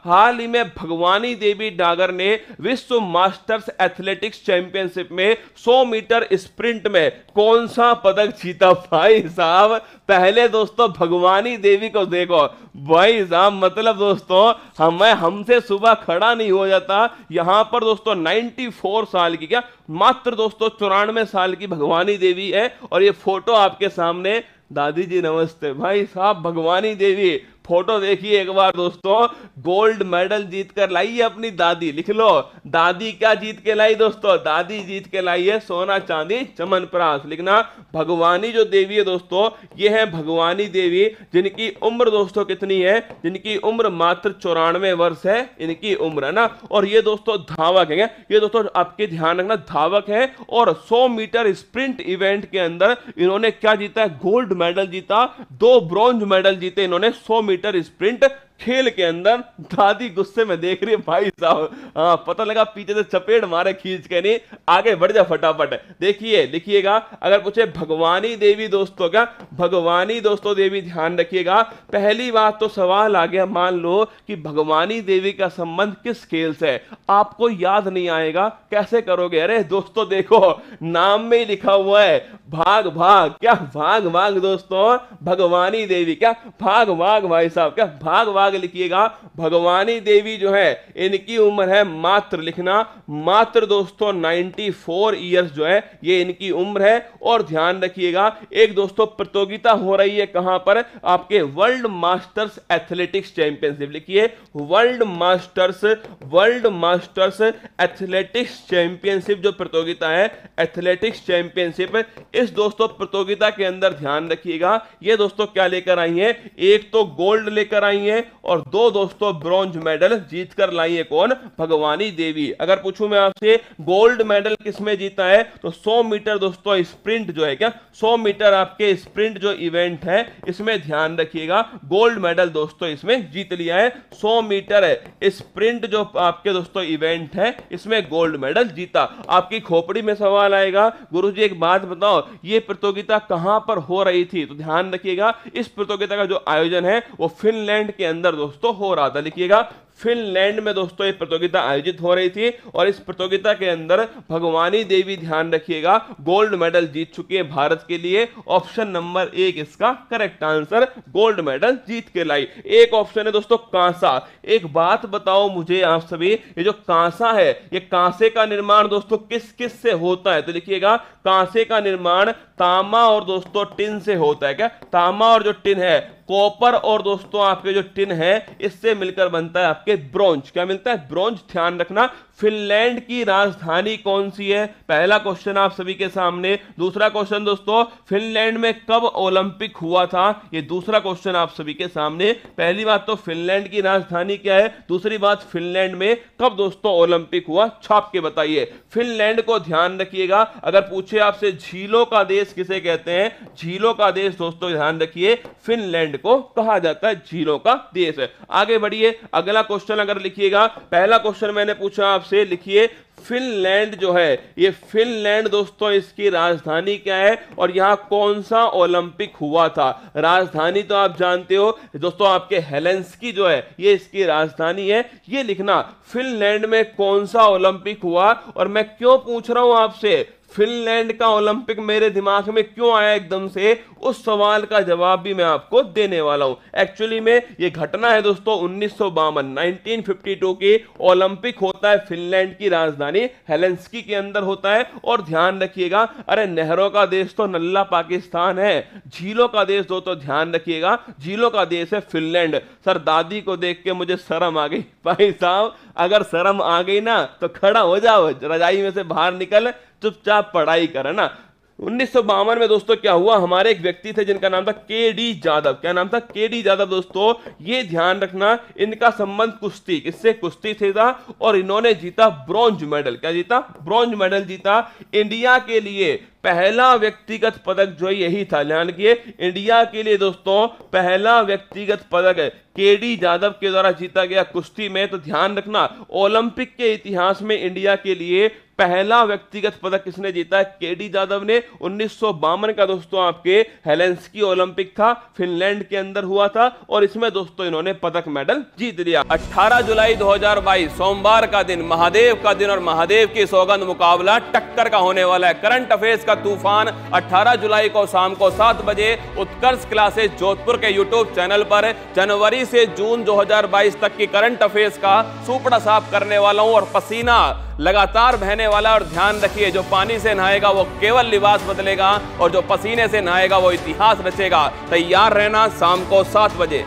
हाल ही में भगवानी देवी डागर ने विश्व मास्टर्स एथलेटिक्स चैंपियनशिप में 100 मीटर स्प्रिंट में कौन सा पदक जीता? भाई साहब पहले दोस्तों भगवानी देवी को देखो भाई साहब, मतलब दोस्तों हमसे सुबह खड़ा नहीं हो जाता। यहां पर दोस्तों 94 साल की, क्या मात्र दोस्तों 94 साल की भगवानी देवी है। और ये फोटो आपके सामने, दादी जी नमस्ते। भाई साहब भगवानी देवी फोटो देखिए एक बार दोस्तों, गोल्ड मेडल जीत कर लाई है अपनी दादी। लिख लो, दादी क्या जीत के लाई दोस्तों? दादी जीत के लाई है सोना चांदी चमनप्राश। लिखना, भगवानी जो देवी है दोस्तों, ये है भगवानी देवी, जिनकी उम्र दोस्तों कितनी है? जिनकी उम्र मात्र 94 वर्ष है इनकी उम्र, है ना। और ये दोस्तों धावक है, ये दोस्तों आपके ध्यान रखना धावक है। और 100 मीटर स्प्रिंट इवेंट के अंदर इन्होंने क्या जीता है? गोल्ड मेडल जीता, 2 ब्रॉन्ज मेडल जीते इन्होंने 100 मीटर स्प्रिंट खेल के अंदर। दादी गुस्से में देख रही है भाई साहब, हाँ पता लगा पीछे से चपेट मारे खींच के। नहीं आगे बढ़ जा फटाफट। देखिए लिखिएगा, अगर पूछे भगवानी देवी दोस्तों, क्या भगवानी दोस्तों देवी, ध्यान रखिएगा। पहली बात तो सवाल आ गया, मान लो कि भगवानी देवी का संबंध किस खेल से है, आपको याद नहीं आएगा, कैसे करोगे? अरे दोस्तों देखो नाम में ही लिखा हुआ है भाग भाग, क्या भाग भाग दोस्तों भगवानी देवी, क्या भाग भाग भाई साहब, क्या भाग भाग लिखिएगा। भगवानी देवी जो है इनकी उम्र है मात्र, लिखना मात्र दोस्तों 94 ईयर्स जो है ये इनकी उम्र है। और ध्यान रखिएगा एक दोस्तों प्रतियोगिता हो रही है कहां पर? आपके वर्ल्ड मास्टर्स एथलेटिक्स चैंपियनशिप। लिखिए वर्ल्ड मास्टर्स एथलेटिक्स चैंपियनशिप जो प्रतियोगिता है, एथलेटिक्स चैंपियनशिप, इस दोस्तों प्रतियोगिता के अंदर ध्यान रखिएगा ये दोस्तों क्या लेकर आई है? एक तो गोल्ड लेकर आई है और 2 दोस्तों ब्रॉन्ज मेडल जीत कर लाई है। कौन? भगवानी देवी। अगर पूछूं मैं आपसे गोल्ड मेडल किसमें जीता है, तो 100 मीटर दोस्तों स्प्रिंट जो है, क्या 100 मीटर आपके स्प्रिंट जो इवेंट है इसमें ध्यान रखिएगा गोल्ड मेडल दोस्तों इसमें जीत लिया है। 100 मीटर है स्प्रिंट जो आपके दोस्तों इवेंट है इसमें गोल्ड मेडल जीता। आपकी खोपड़ी में सवाल आएगा, गुरुजी एक बात बताओ ये प्रतियोगिता कहां पर हो रही थी? तो ध्यान रखिएगा इस प्रतियोगिता का जो आयोजन है वो फिनलैंड के अंदर दोस्तों हो रहा था। लिखिएगा फिनलैंड में दोस्तों ये प्रतियोगिता आयोजित हो रही थी और इस प्रतियोगिता के अंदर भगवानी देवी, ध्यान रखिएगा, गोल्ड मेडल जीत चुकी है भारत के लिए। ऑप्शन नंबर 1 इसका करेक्ट आंसर, गोल्ड मेडल जीत के लाई। एक ऑप्शन है दोस्तों कांसा। एक बात बताओ मुझे आप सभी, ये जो कांसा है ये कांसे का निर्माण दोस्तों किस किस से होता है? तो लिखिएगा कांसे का निर्माण तांबा और दोस्तों टिन से होता है। क्या तांबा और जो टिन है, कॉपर और दोस्तों आपके जो टिन है इससे मिलकर बनता है आपके ब्रोंज। क्या मिलता है? ब्रोंज। ध्यान रखना फिनलैंड की राजधानी कौन सी है? पहला क्वेश्चन आप सभी के सामने। दूसरा क्वेश्चन दोस्तों फिनलैंड में कब ओलंपिक हुआ था? ये दूसरा क्वेश्चन आप सभी के सामने। पहली बात तो फिनलैंड की राजधानी क्या है, दूसरी बात फिनलैंड में कब दोस्तों ओलंपिक हुआ, छाप के बताइए। फिनलैंड को ध्यान रखिएगा। अगर पूछे आपसे झीलों का देश किसे कहते हैं, झीलों का देश दोस्तों ध्यान रखिए फिनलैंड को कहा जाता है, झीलों का देश है। आगे बढ़िए, अगला क्वेश्चन अगर लिखिएगा, पहला क्वेश्चन मैंने पूछा आपसे, लिखिए फिनलैंड जो है ये फिनलैंड दोस्तों इसकी राजधानी क्या है और यहां कौन सा ओलंपिक हुआ था? राजधानी तो आप जानते हो दोस्तों आपके हेलेंस्की जो है ये इसकी राजधानी है। ये लिखना फिनलैंड में कौन सा ओलंपिक हुआ। और मैं क्यों पूछ रहा हूं आपसे फिनलैंड का ओलंपिक, मेरे दिमाग में क्यों आया एकदम से, उस सवाल का जवाब भी मैं आपको देने वाला हूं। एक्चुअली में ये घटना है दोस्तों 1952 की ओलंपिक होता है फिनलैंड की राजधानी हेलेंस्की के अंदर होता है। और ध्यान रखिएगा, अरे नहरों का देश तो नल्ला पाकिस्तान है, झीलों का देश दोस्तों ध्यान रखिएगा झीलों का देश है फिनलैंड। सर दादी को देख के मुझे शर्म आ गई। भाई साहब अगर शर्म आ गई ना तो खड़ा हो जाओ, रजाई में से बाहर निकल, चुपचाप पढ़ाई कर, है ना। 1952 में दोस्तों क्या हुआ, हमारे एक व्यक्ति थे जिनका नाम था के.डी. जादव। क्या नाम था? के.डी. जादव। दोस्तों ये ध्यान रखना इनका संबंध कुश्ती, किससे? कुश्ती से था। और इन्होंने जीता ब्रॉन्ज मेडल। क्या जीता? ब्रॉन्ज मेडल जीता। इंडिया के लिए पहला व्यक्तिगत पदक जो यही था, ध्यान रखिए इंडिया के लिए दोस्तों पहला व्यक्तिगत पदक है के.डी. जादव के द्वारा जीता गया कुश्ती में। तो ध्यान रखना ओलंपिक के इतिहास में इंडिया के लिए पहला व्यक्तिगत पदक किसने जीता है? केडी जाधव ने। 1952 का दोस्तों आपके हेलेंस्की ओलंपिक था, फिनलैंड के अंदर हुआ था, और इसमें दोस्तों इन्होंने पदक मेडल जीत लिया। 18 जुलाई 2022 सोमवार का दिन, महादेव का दिन और महादेव की सौगंध मुकाबला टक्कर का होने वाला है। करंट अफेयर्स का तूफान 18 जुलाई को शाम को 7 बजे उत्कर्ष क्लासेस जोधपुर के यूट्यूब चैनल पर जनवरी से जून 2022 तक की करंट अफेयर्स का सुपड़ा साफ करने वाला हूं, और पसीना लगातार बहने वाला। और ध्यान रखिए, जो पानी से नहाएगा वो केवल लिबास बदलेगा, और जो पसीने से नहाएगा वो इतिहास रचेगा। तैयार रहना, शाम को 7 बजे।